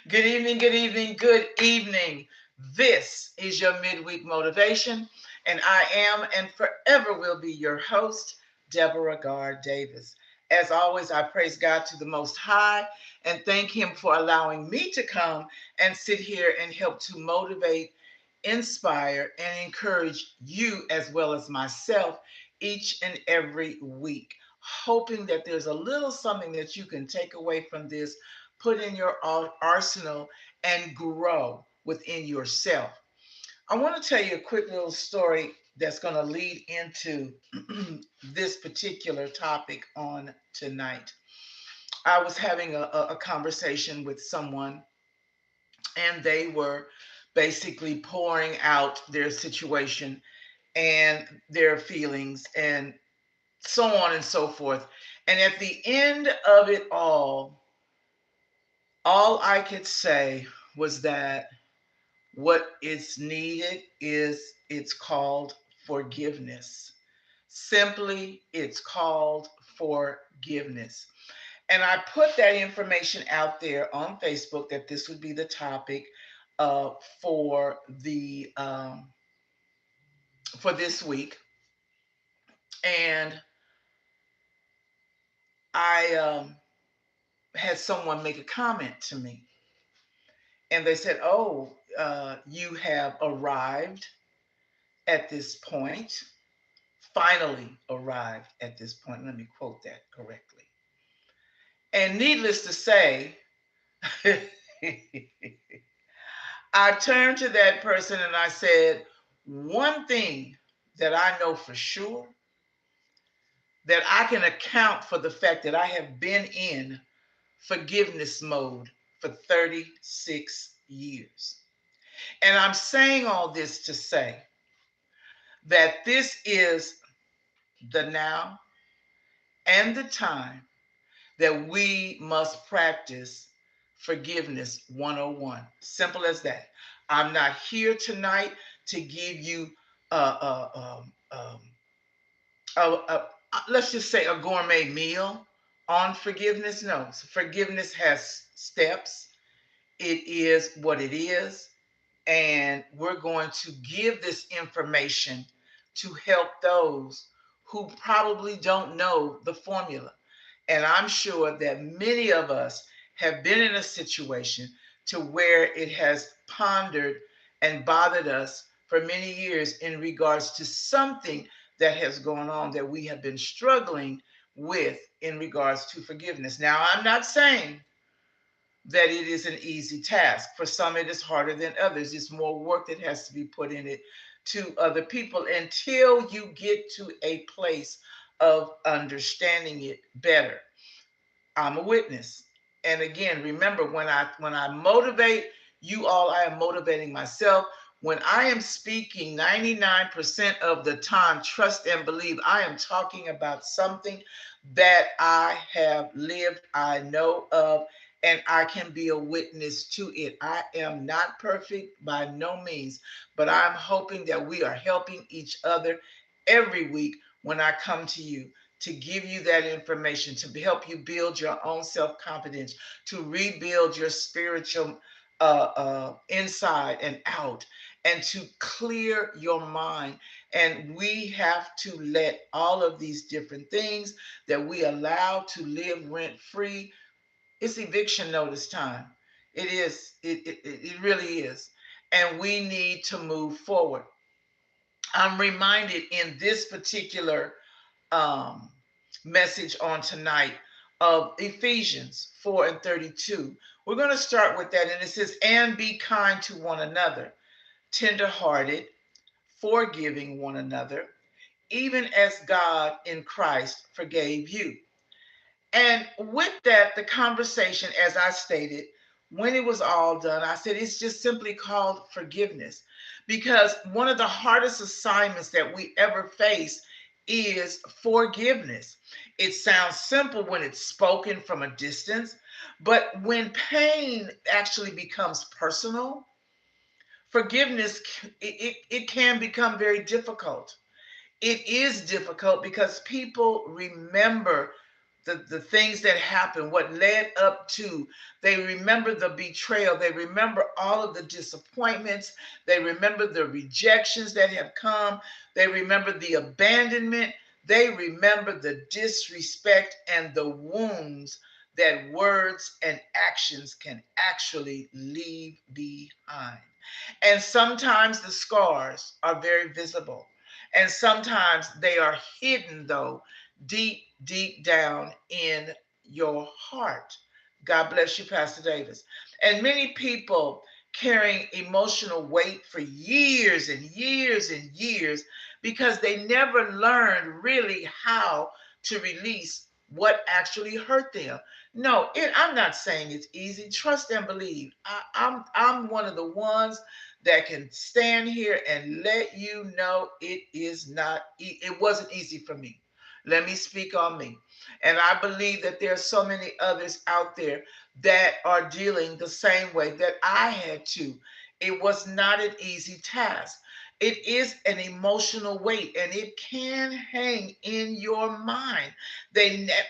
Good evening, good evening, good evening. This is your midweek motivation, and I am and forever will be your host, Deborah Gard Davis. As always, I praise God to the Most High and thank Him for allowing me to come and sit here and help to motivate, inspire, and encourage you as well as myself each and every week. Hoping that there's a little something that you can take away from this, put in your arsenal, and grow within yourself. I want to tell you a quick little story that's going to lead into this particular topic on tonight. I was having a conversation with someone, and they were basically pouring out their situation and their feelings and so on and so forth. And at the end of it all I could say was that what is needed is it's called forgiveness. Simply, it's called forgiveness. And I put that information out there on Facebook that this would be the topic uh, for the for this week. And I had someone make a comment to me, and they said, "Oh, you have arrived at this point, finally arrived at this point." Let me quote that correctly. And needless to say, I turned to that person and I said, one thing that I know for sure, that I can account for the fact that I have been in forgiveness mode for 36 years. And I'm saying all this to say that this is the now and the time that we must practice forgiveness 101. Simple as that. I'm not here tonight to give you let's just say a gourmet meal on forgiveness. No, forgiveness has steps. It is what it is. And we're going to give this information to help those who probably don't know the formula. And I'm sure that many of us have been in a situation to where it has pondered and bothered us for many years in regards to something that has gone on that we have been struggling with in regards to forgiveness. Now, I'm not saying that it is an easy task. For some, it is harder than others. It's more work that has to be put in it to other people until you get to a place of understanding it better. I'm a witness. And again, remember, when I motivate you all, I am motivating myself. When I am speaking 99% of the time, trust and believe, I am talking about something that I have lived, I know of, and I can be a witness to it. I am not perfect by no means, but I'm hoping that we are helping each other every week when I come to you to give you that information, to help you build your own self confidence, to rebuild your spiritual inside and out, and to clear your mind. And we have to let all of these different things that we allow to live rent free. It's eviction notice time. It is. It really is. And we need to move forward. I'm reminded in this particular um, message on tonight of Ephesians 4 and 32. We're going to start with that. And it says, and be kind to one another, tenderhearted, forgiving one another, even as God in Christ forgave you. And with that, the conversation, as I stated, when it was all done, I said it's just simply called forgiveness. Because one of the hardest assignments that we ever face is forgiveness. It sounds simple when it's spoken from a distance, but when pain actually becomes personal, forgiveness it can become very difficult. It is difficult because people remember the things that happened, what led up to. They remember the betrayal. They remember all of the disappointments. They remember the rejections that have come. They remember the abandonment. They remember the disrespect and the wounds that words and actions can actually leave behind. And sometimes the scars are very visible. And sometimes they are hidden, though, deep, deep down in your heart. God bless you, Pastor Davis. And many people carrying emotional weight for years and years and years because they never learned really how to release what actually hurt them. No, I'm not saying it's easy. Trust and believe. I'm one of the ones that can stand here and let you know it is not. It wasn't easy for me. Let me speak on me, and I believe that there are so many others out there that are dealing the same way that I had to. It was not an easy task. It is an emotional weight, and it can hang in your mind.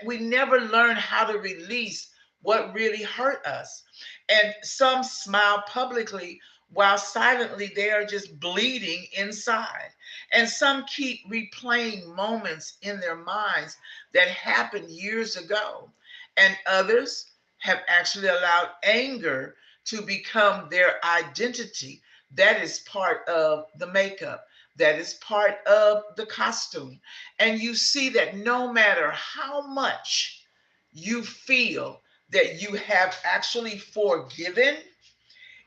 We never learn how to release what really hurt us. And some smile publicly while silently they are just bleeding inside. And some keep replaying moments in their minds that happened years ago. And others have actually allowed anger to become their identity. That is part of the makeup. That is part of the costume. And you see that no matter how much you feel that you have actually forgiven,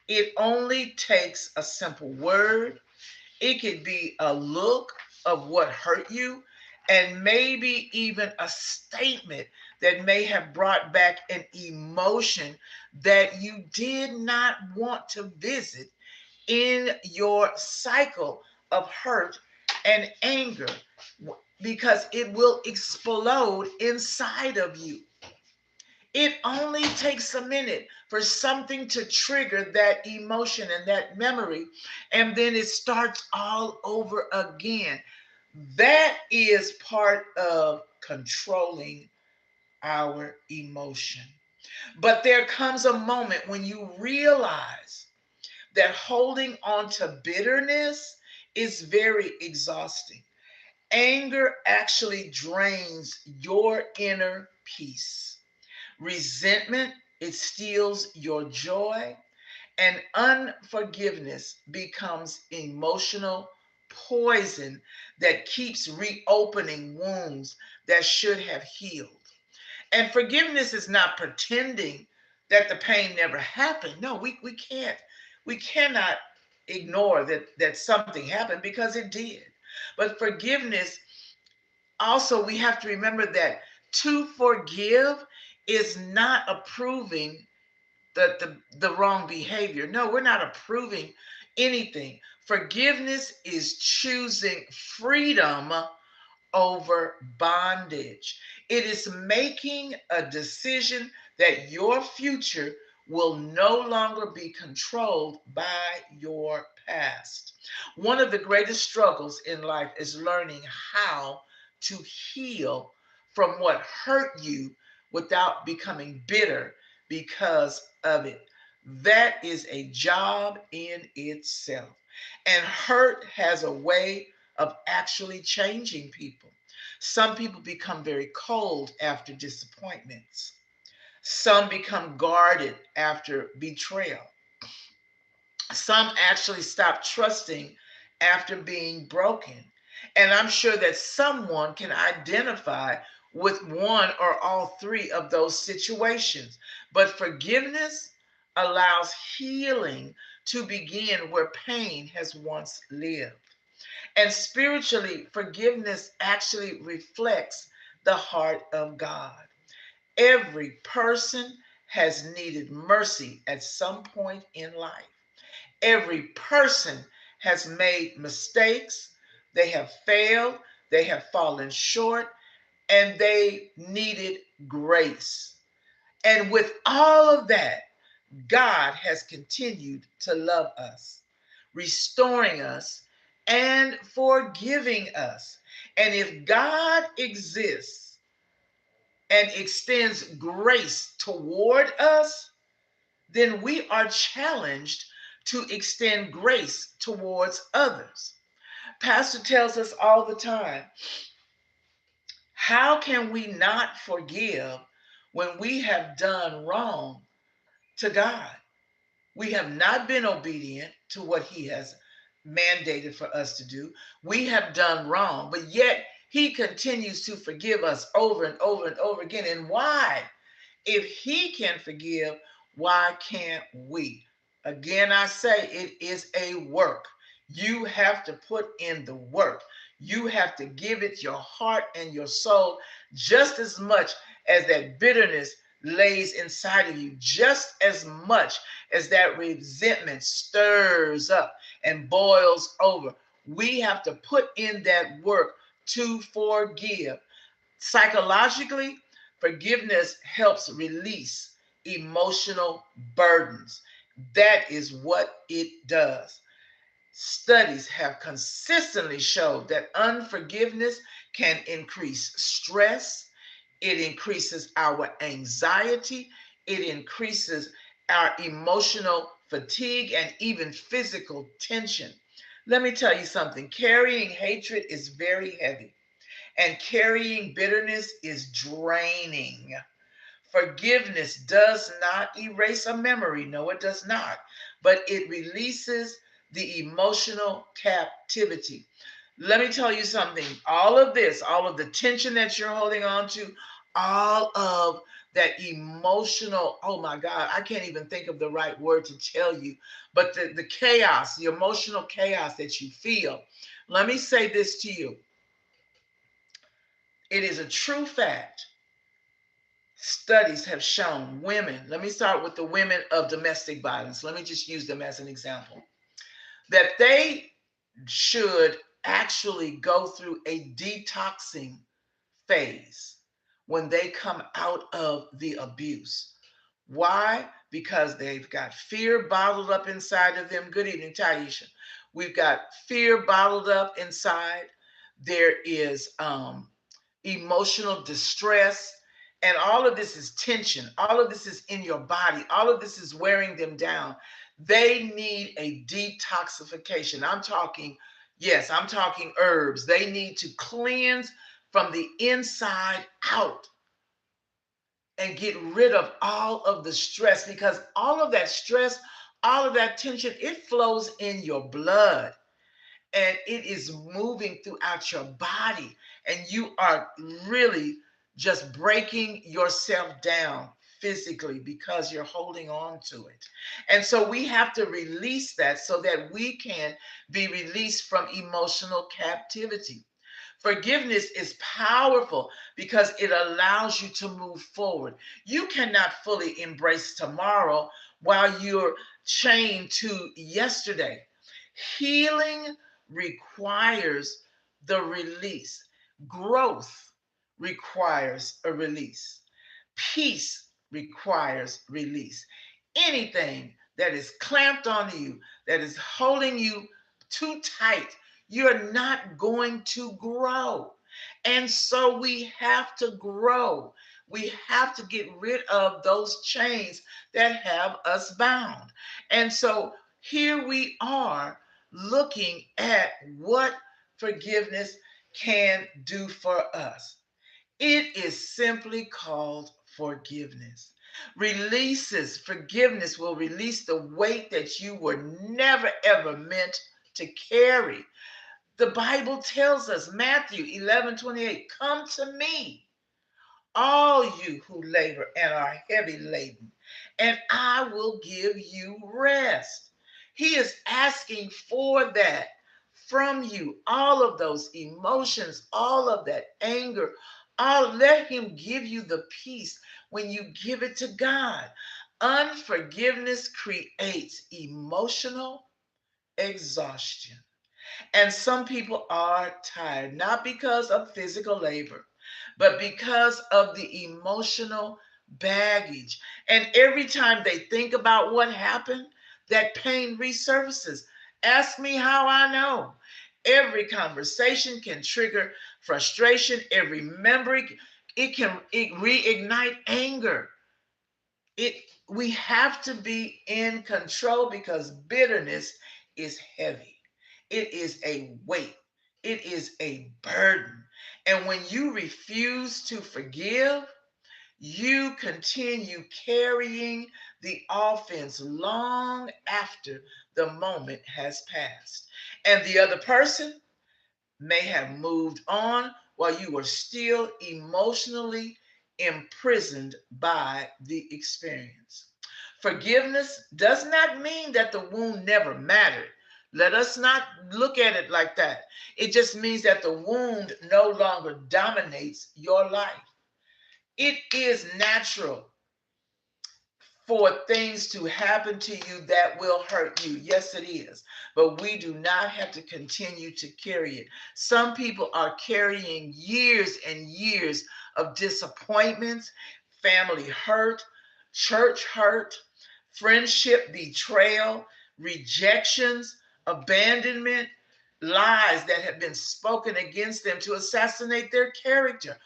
it only takes a simple word. It could be a look of what hurt you, and maybe even a statement that may have brought back an emotion that you did not want to visit in your cycle of hurt and anger, because it will explode inside of you. It only takes a minute for something to trigger that emotion and that memory, and then it starts all over again. That is part of controlling our emotion. But there comes a moment when you realize that holding on to bitterness is very exhausting. Anger actually drains your inner peace. Resentment, it steals your joy, and unforgiveness becomes emotional poison that keeps reopening wounds that should have healed. And forgiveness is not pretending that the pain never happened. No, we cannot ignore that something happened, because it did. But forgiveness, also, we have to remember that to forgive is not approving the wrong behavior. No, we're not approving anything. Forgiveness is choosing freedom over bondage. It is making a decision that your future will no longer be controlled by your past. One of the greatest struggles in life is learning how to heal from what hurt you without becoming bitter because of it. That is a job in itself. And hurt has a way of actually changing people. Some people become very cold after disappointments. Some become guarded after betrayal. Some actually stop trusting after being broken. And I'm sure that someone can identify with one or all three of those situations. But forgiveness allows healing to begin where pain has once lived. And spiritually, forgiveness actually reflects the heart of God. Every person has needed mercy at some point in life. Every person has made mistakes. They have failed. They have fallen short, and they needed grace. And with all of that, God has continued to love us, restoring us and forgiving us. And if God exists, and extends grace toward us, then we are challenged to extend grace towards others. Pastor tells us all the time, how can we not forgive when we have done wrong to God? We have not been obedient to what He has mandated for us to do. We have done wrong, but yet He continues to forgive us over and over and over again. And why? If He can forgive, why can't we? Again, I say it is a work. You have to put in the work. You have to give it your heart and your soul just as much as that bitterness lays inside of you, just as much as that resentment stirs up and boils over. We have to put in that work to forgive. Psychologically, forgiveness helps release emotional burdens. That is what it does. Studies have consistently showed that unforgiveness can increase stress, it increases our anxiety, it increases our emotional fatigue, and even physical tension. Let me tell you something, carrying hatred is very heavy. And carrying bitterness is draining. Forgiveness does not erase a memory. No, it does not. But it releases the emotional captivity. Let me tell you something. All of this, all of the tension that you're holding on to, all of that emotional, oh my God, I can't even think of the right word to tell you, but the chaos, the emotional chaos that you feel. Let me say this to you. It is a true fact. Studies have shown women, let me start with the women of domestic violence. Let me just use them as an example, that they should actually go through a detoxing phase when they come out of the abuse. Why? Because they've got fear bottled up inside of them. Good evening, Taisha. We've got fear bottled up inside. There is emotional distress. And all of this is tension. All of this is in your body. All of this is wearing them down. They need a detoxification. I'm talking, yes, I'm talking herbs. They need to cleanse from the inside out and get rid of all of the stress, because all of that stress, all of that tension, it flows in your blood and it is moving throughout your body, and you are really just breaking yourself down physically because you're holding on to it. And so we have to release that so that we can be released from emotional captivity. Forgiveness is powerful because it allows you to move forward. You cannot fully embrace tomorrow while you're chained to yesterday. Healing requires the release. Growth requires a release. Peace requires release. Anything that is clamped onto you, that is holding you too tight, you're not going to grow. And so we have to grow. We have to get rid of those chains that have us bound. And so here we are looking at what forgiveness can do for us. It is simply called forgiveness. Releases, forgiveness will release the weight that you were never ever meant to carry. The Bible tells us, Matthew 11:28, come to me, all you who labor and are heavy laden, and I will give you rest. He is asking for that from you, all of those emotions, all of that anger. Let him give you the peace when you give it to God. Unforgiveness creates emotional exhaustion. And some people are tired, not because of physical labor, but because of the emotional baggage. And every time they think about what happened, that pain resurfaces. Ask me how I know. Every conversation can trigger frustration. Every memory it reignite anger. It We have to be in control because bitterness is heavy. It is a weight. It is a burden. And when you refuse to forgive, you continue carrying the offense long after the moment has passed. And the other person may have moved on while you were still emotionally imprisoned by the experience. Forgiveness does not mean that the wound never mattered. Let us not look at it like that. It just means that the wound no longer dominates your life. It is natural for things to happen to you that will hurt you. Yes, it is. But we do not have to continue to carry it. Some people are carrying years and years of disappointments, family hurt, church hurt, friendship betrayal, rejections, abandonment, lies that have been spoken against them to assassinate their character.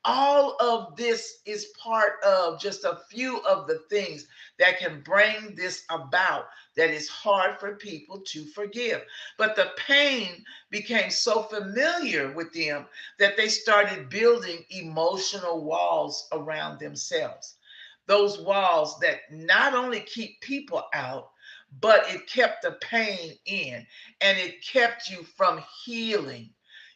All of this is part of just a few of the things that can bring this about that is hard for people to forgive. But the pain became so familiar with them that they started building emotional walls around themselves. Those walls that not only keep people out, but it kept the pain in and it kept you from healing.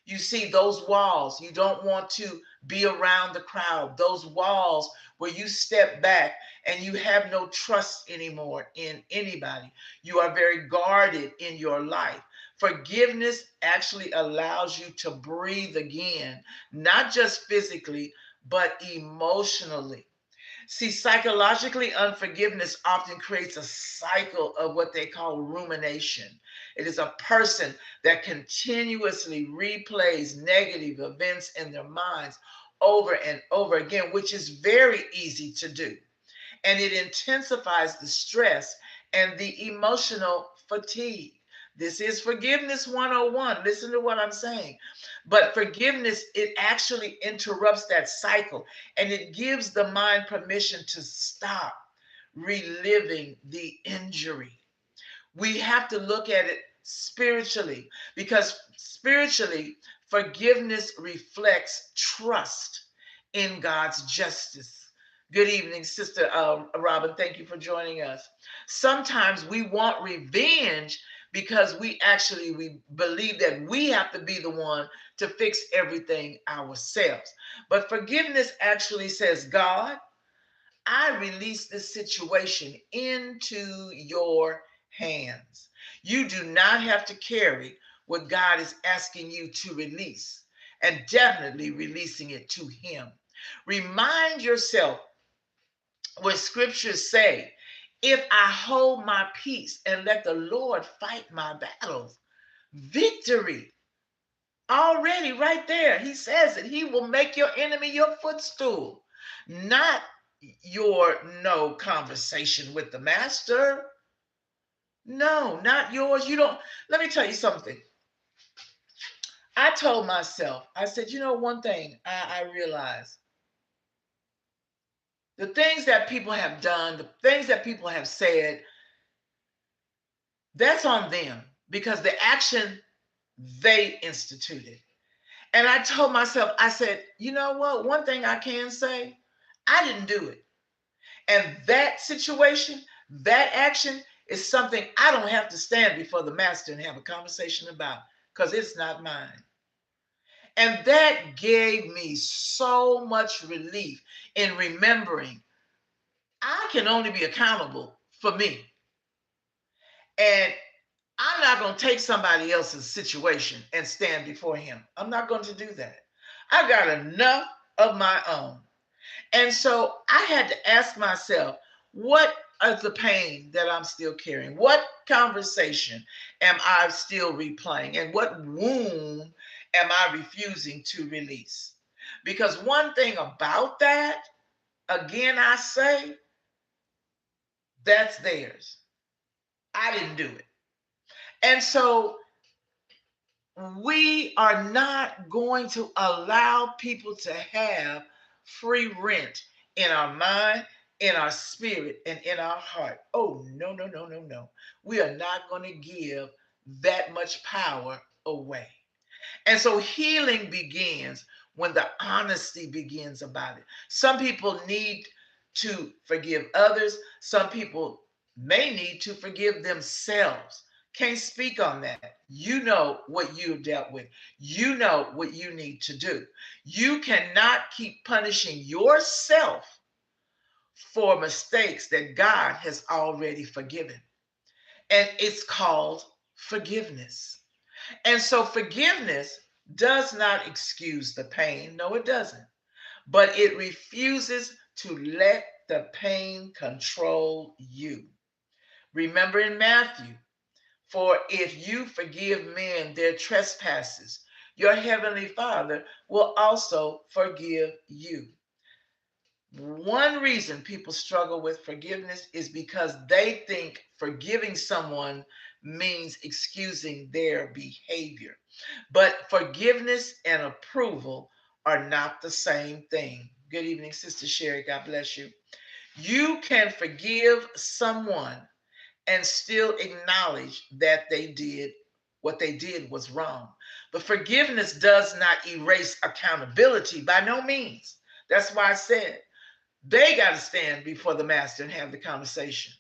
You see, those walls, you don't want to be around the crowd. Those walls where you step back and you have no trust anymore in anybody. You are very guarded in your life. Forgiveness actually allows you to breathe again, not just physically, but emotionally. See, psychologically, unforgiveness often creates a cycle of what they call rumination. It is a person that continuously replays negative events in their minds over and over again, which is very easy to do. And it intensifies the stress and the emotional fatigue. This is forgiveness 101. Listen to what I'm saying. But forgiveness, it actually interrupts that cycle and it gives the mind permission to stop reliving the injury. We have to look at it spiritually because spiritually, forgiveness reflects trust in God's justice. Good evening, Sister Robin. Thank you for joining us. Sometimes we want revenge because we believe that we have to be the one to fix everything ourselves. But forgiveness actually says, God, I release this situation into your hands. You do not have to carry what God is asking you to release, and definitely releasing it to Him. Remind yourself what scriptures say, if I hold my peace and let the Lord fight my battles, victory already right there. He says it. He will make your enemy your footstool, not your no conversation with the master. No, not yours. You don't. Let me tell you something. I told myself, I said, one thing I realized the things that people have done, the things that people have said, that's on them because the action they instituted. And I told myself, I said, you know what? One thing I can say, I didn't do it. And that situation, that action is something I don't have to stand before the master and have a conversation about because it's not mine. And that gave me so much relief in remembering I can only be accountable for me. And I'm not going to take somebody else's situation and stand before him. I'm not going to do that. I've got enough of my own. And so I had to ask myself, what is the pain that I'm still carrying? What conversation am I still replaying? And what wound am I refusing to release? Because one thing about that, again, I say, that's theirs. I didn't do it. And so we are not going to allow people to have free rent in our mind, in our spirit, and in our heart. Oh, no, no, no, no, no. We are not going to give that much power away. And so healing begins when the honesty begins about it. Some people need to forgive others. Some people may need to forgive themselves. Can't speak on that. You know what you've dealt with. You know what you need to do. You cannot keep punishing yourself for mistakes that God has already forgiven. And it's called forgiveness. And so forgiveness does not excuse the pain. No, it doesn't. But it refuses to let the pain control you. Remember in Matthew, for if you forgive men their trespasses, your heavenly Father will also forgive you. One reason people struggle with forgiveness is because they think forgiving someone means excusing their behavior. But forgiveness and approval are not the same thing. Good evening, Sister Sherry. God bless you. You can forgive someone and still acknowledge that they did what they did was wrong. But forgiveness does not erase accountability by no means. That's why I said they got to stand before the master and have the conversation.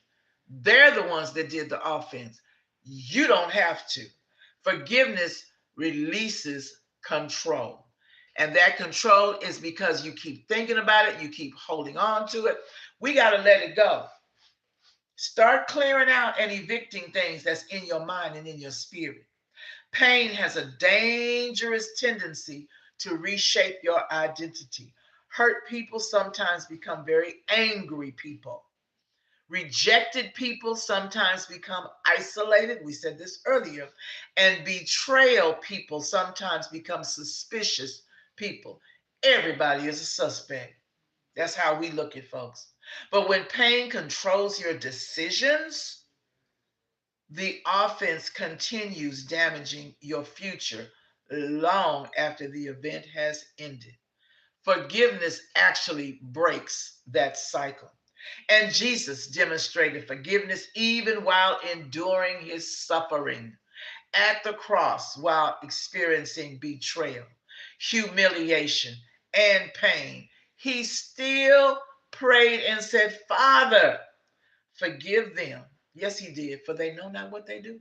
They're the ones that did the offense. You don't have to. Forgiveness releases control. And that control is because you keep thinking about it, you keep holding on to it. We got to let it go. Start clearing out and evicting things that's in your mind and in your spirit. Pain has a dangerous tendency to reshape your identity. Hurt people sometimes become very angry people. Rejected people sometimes become isolated. We said this earlier. And betrayal people sometimes become suspicious people. Everybody is a suspect. That's how we look at folks. But when pain controls your decisions, the offense continues damaging your future long after the event has ended. Forgiveness actually breaks that cycle. And Jesus demonstrated forgiveness even while enduring his suffering at the cross while experiencing betrayal, humiliation, and pain. He still prayed and said, Father, forgive them. Yes, he did, for they know not what they do.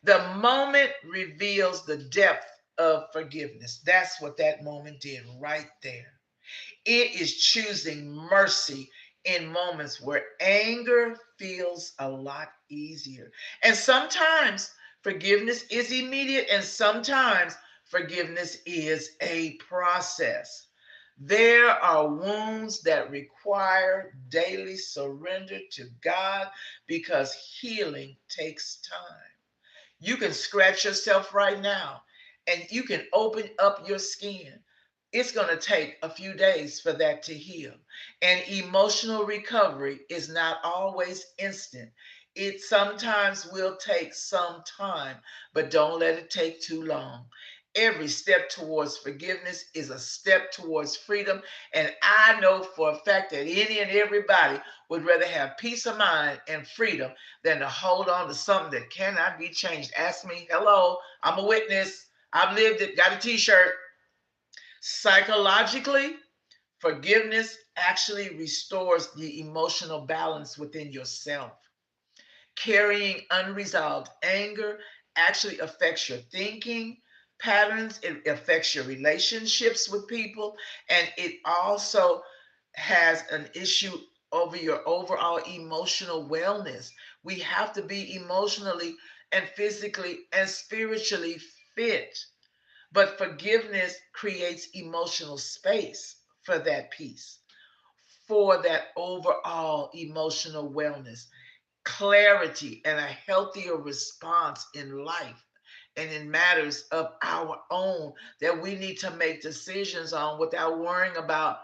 The moment reveals the depth of forgiveness. That's what that moment did right there. It is choosing mercy in moments where anger feels a lot easier. And sometimes forgiveness is immediate, and sometimes forgiveness is a process. There are wounds that require daily surrender to God because healing takes time. You can scratch yourself right now and you can open up your skin. It's going to take a few days for that to heal. And emotional recovery is not always instant. It sometimes will take some time, but don't let it take too long. Every step towards forgiveness is a step towards freedom. And I know for a fact that any and everybody would rather have peace of mind and freedom than to hold on to something that cannot be changed. Ask me, hello, I'm a witness. I've lived it, got a t-shirt. Psychologically, forgiveness actually restores the emotional balance within yourself. Carrying unresolved anger actually affects your thinking patterns, it affects your relationships with people, and it also has an issue over your overall emotional wellness. We have to be emotionally and physically and spiritually fit. But forgiveness creates emotional space for that peace, for that overall emotional wellness, clarity, and a healthier response in life and in matters of our own that we need to make decisions on without worrying about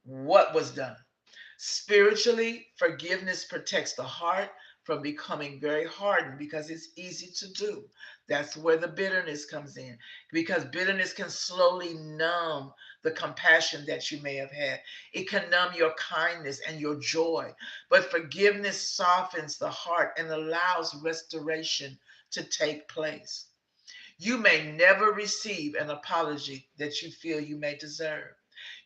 what was done. Spiritually, forgiveness protects the heart from becoming very hardened because it's easy to do. That's where the bitterness comes in, because bitterness can slowly numb the compassion that you may have had. It can numb your kindness and your joy. But forgiveness softens the heart and allows restoration to take place. You may never receive an apology that you feel you may deserve.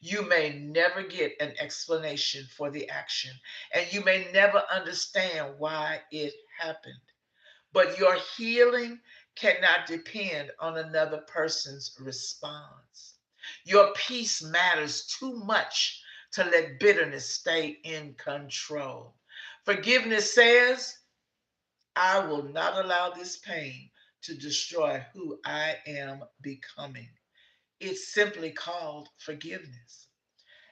You may never get an explanation for the action, and you may never understand why it happened. But your healing cannot depend on another person's response. Your peace matters too much to let bitterness stay in control. Forgiveness says, I will not allow this pain to destroy who I am becoming. It's simply called forgiveness.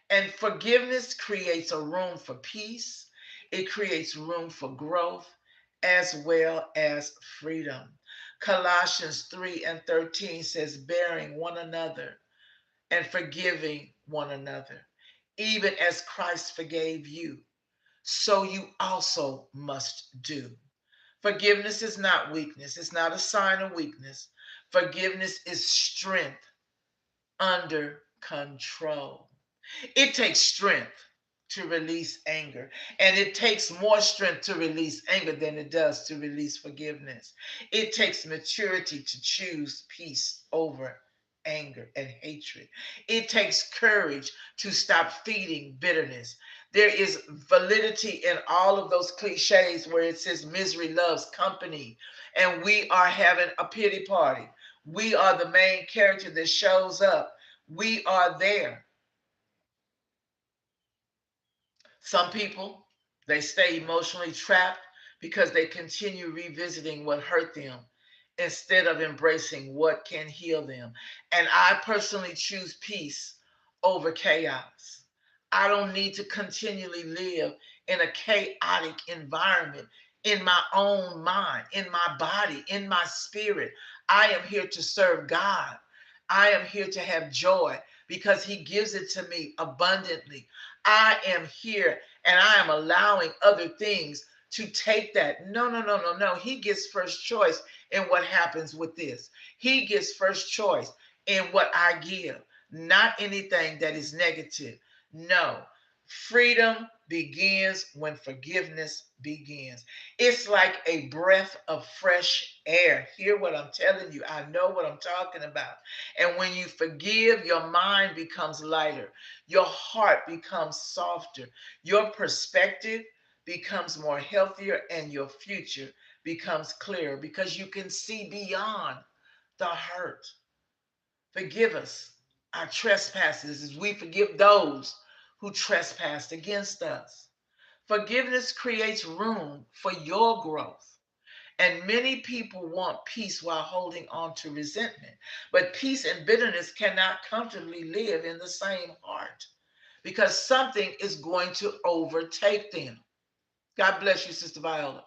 And forgiveness creates a room for peace, it creates room for growth as well as freedom. Colossians 3 and 13 says, bearing one another and forgiving one another, even as Christ forgave you, so you also must do. Forgiveness is not weakness, it's not a sign of weakness. Forgiveness is strength under control. It takes strength to release anger, and it takes more strength to release anger than it does to release forgiveness. It takes maturity to choose peace over anger and hatred. It takes courage to stop feeding bitterness. There is validity in all of those cliches where it says misery loves company, and we are having a pity party. We are the main character that shows up. We are there. Some people, they stay emotionally trapped because they continue revisiting what hurt them instead of embracing what can heal them. And I personally choose peace over chaos. I don't need to continually live in a chaotic environment in my own mind, in my body, in my spirit. I am here to serve God. I am here to have joy because He gives it to me abundantly. I am here and I am allowing other things to take that. No, no, no, no, no. He gets first choice in what happens with this. He gets first choice in what I give, not anything that is negative. No. Freedom begins when forgiveness begins. It's like a breath of fresh air. Hear what I'm telling you. I know what I'm talking about. And when you forgive, your mind becomes lighter, your heart becomes softer, your perspective becomes more healthier, and your future becomes clearer because you can see beyond the hurt. Forgive us our trespasses as we forgive those who trespassed against us. Forgiveness creates room for your growth. And many people want peace while holding on to resentment. But peace and bitterness cannot comfortably live in the same heart because something is going to overtake them. God bless you, Sister Viola.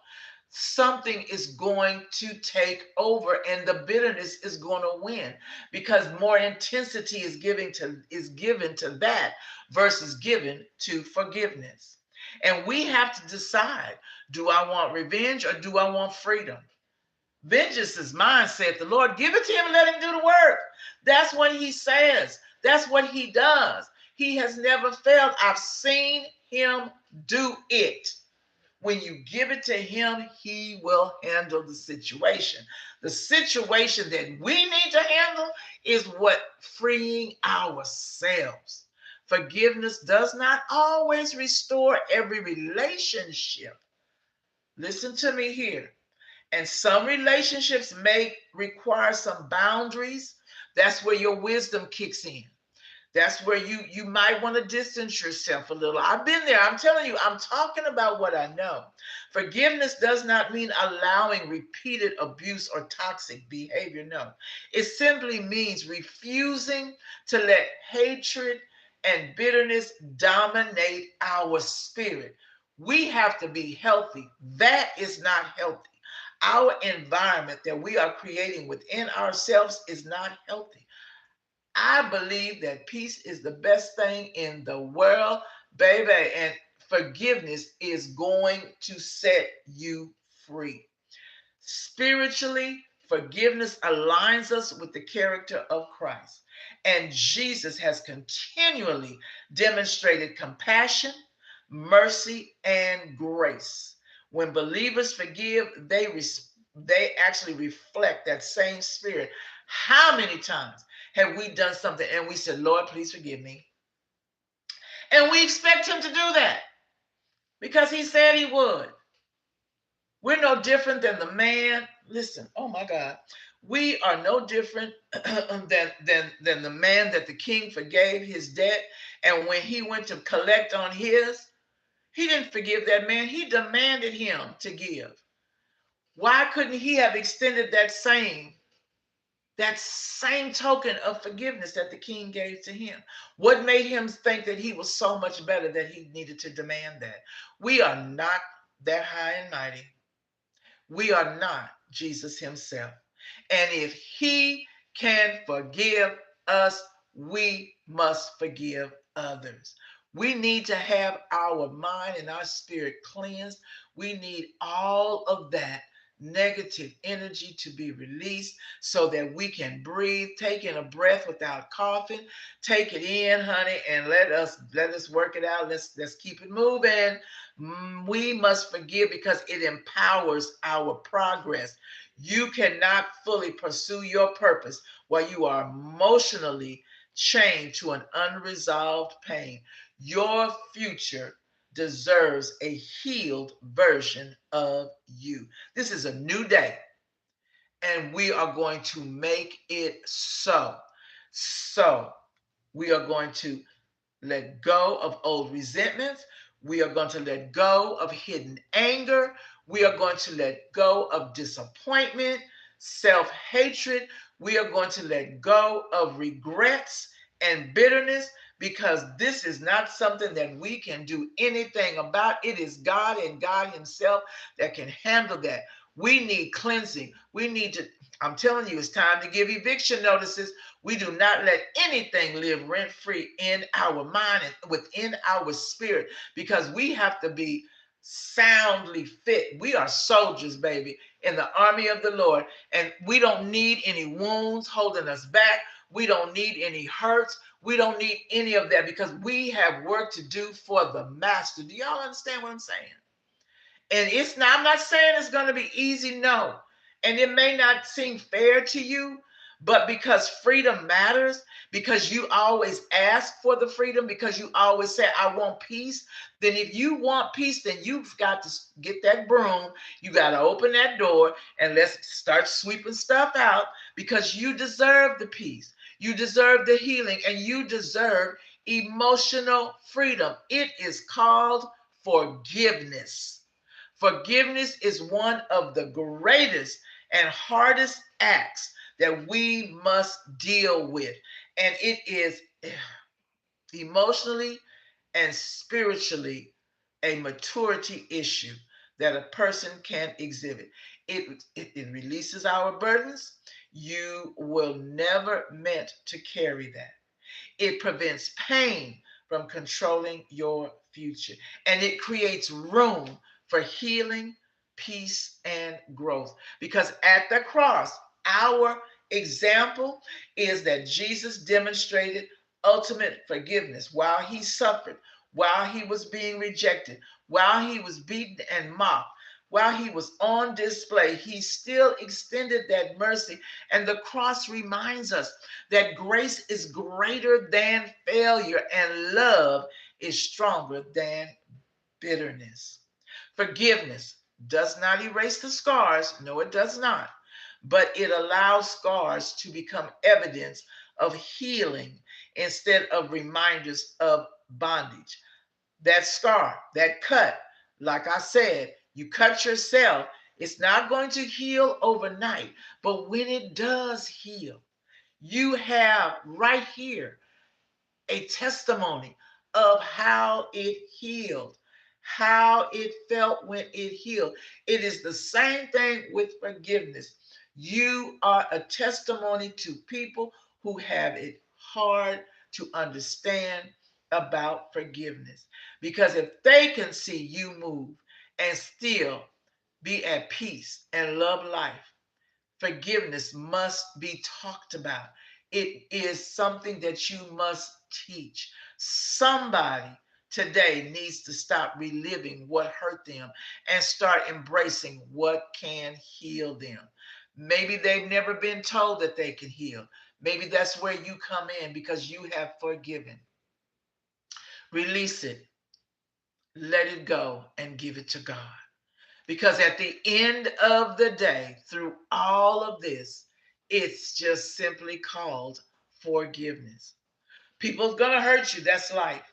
Something is going to take over and the bitterness is going to win because more intensity is given to that versus given to forgiveness. And we have to decide, do I want revenge or do I want freedom? Vengeance is mine, saith the Lord. Give it to him and let him do the work. That's what he says. That's what he does. He has never failed. I've seen him do it. When you give it to him, he will handle the situation. The situation that we need to handle is what freeing ourselves. Forgiveness does not always restore every relationship. Listen to me here. And some relationships may require some boundaries. That's where your wisdom kicks in. That's where you might want to distance yourself a little. I've been there. I'm telling you, I'm talking about what I know. Forgiveness does not mean allowing repeated abuse or toxic behavior. No, it simply means refusing to let hatred and bitterness dominate our spirit. We have to be healthy. That is not healthy. Our environment that we are creating within ourselves is not healthy. I believe that peace is the best thing in the world, baby. And forgiveness is going to set you free. Spiritually, forgiveness aligns us with the character of Christ. And Jesus has continually demonstrated compassion, mercy, and grace. When believers forgive, they actually reflect that same spirit. How many times have we done something and we said, Lord, please forgive me? And we expect him to do that because he said he would. We're no different than the man. Listen, oh my God. We are no different than the man that the king forgave his debt. And when he went to collect on his, he didn't forgive that man. He demanded him to give. Why couldn't he have extended that same token of forgiveness that the king gave to him? What made him think that he was so much better that he needed to demand that? We are not that high and mighty. We are not Jesus himself. And if he can forgive us, we must forgive others. We need to have our mind and our spirit cleansed. We need all of that negative energy to be released so that we can breathe, take in a breath without coughing, take it in, honey, and let us work it out. Let's keep it moving. We must forgive because it empowers our progress. You cannot fully pursue your purpose while you are emotionally chained to an unresolved pain. Your future deserves a healed version of you. This is a new day, and we are going to make it so. So, we are going to let go of old resentments. We are going to let go of hidden anger. We are going to let go of disappointment, self hatred. We are going to let go of regrets and bitterness because this is not something that we can do anything about. It is God and God Himself that can handle that. We need cleansing. We need to, I'm telling you, it's time to give eviction notices. We do not let anything live rent free in our mind and within our spirit because we have to be soundly fit. We are soldiers, baby, in the army of the Lord, and we don't need any wounds holding us back. We don't need any hurts. We don't need any of that because we have work to do for the master. Do y'all understand what I'm saying? And it's not, I'm not saying it's going to be easy, no. And it may not seem fair to you, but because freedom matters, because you always ask for the freedom, because you always say, I want peace, then if you want peace, then you've got to get that broom. You got to open that door and let's start sweeping stuff out because you deserve the peace. You deserve the healing and you deserve emotional freedom. It is called forgiveness. Forgiveness is one of the greatest and hardest acts that we must deal with. And it is emotionally and spiritually a maturity issue that a person can exhibit. It releases our burdens. You will never meant to carry that. It prevents pain from controlling your future. And it creates room for healing, peace, and growth. Because at the cross, our example is that Jesus demonstrated ultimate forgiveness while he suffered, while he was being rejected, while he was beaten and mocked. While he was on display, he still extended that mercy. And the cross reminds us that grace is greater than failure and love is stronger than bitterness. Forgiveness does not erase the scars. No, it does not. But it allows scars to become evidence of healing instead of reminders of bondage. That scar, that cut, like I said, you cut yourself, it's not going to heal overnight. But when it does heal, you have right here a testimony of how it healed, how it felt when it healed. It is the same thing with forgiveness. You are a testimony to people who have it hard to understand about forgiveness. Because if they can see you move and still be at peace and love life, forgiveness must be talked about. It is something that you must teach. Somebody today needs to stop reliving what hurt them and start embracing what can heal them. Maybe they've never been told that they can heal. Maybe that's where you come in because you have forgiven. Release it, let it go, and give it to God. Because at the end of the day, through all of this, it's just simply called forgiveness. People's gonna hurt you. That's life.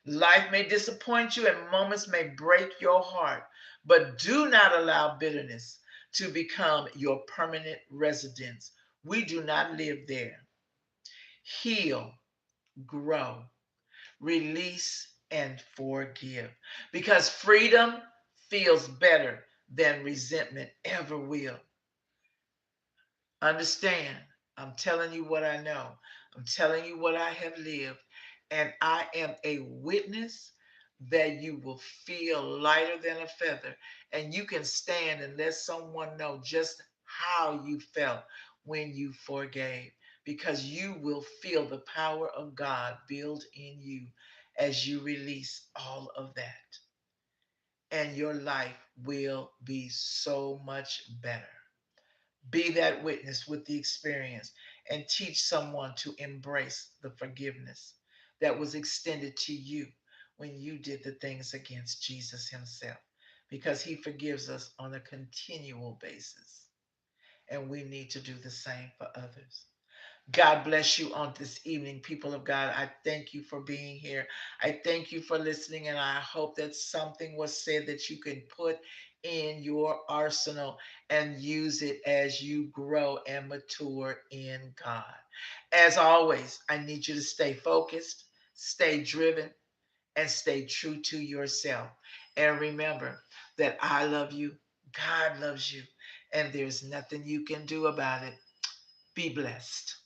Life may disappoint you and moments may break your heart, but do not allow bitterness to become your permanent residence. We do not live there. Heal, grow, release, and forgive. Because freedom feels better than resentment ever will. Understand, I'm telling you what I know, I'm telling you what I have lived, and I am a witness that you will feel lighter than a feather, and you can stand and let someone know just how you felt when you forgave, because you will feel the power of God build in you as you release all of that, and your life will be so much better. Be that witness with the experience and teach someone to embrace the forgiveness that was extended to you when you did the things against Jesus himself, because he forgives us on a continual basis. And we need to do the same for others. God bless you on this evening, people of God. I thank you for being here. I thank you for listening, and I hope that something was said that you can put in your arsenal and use it as you grow and mature in God. As always, I need you to stay focused, stay driven, and stay true to yourself. And remember that I love you, God loves you, and there's nothing you can do about it. Be blessed.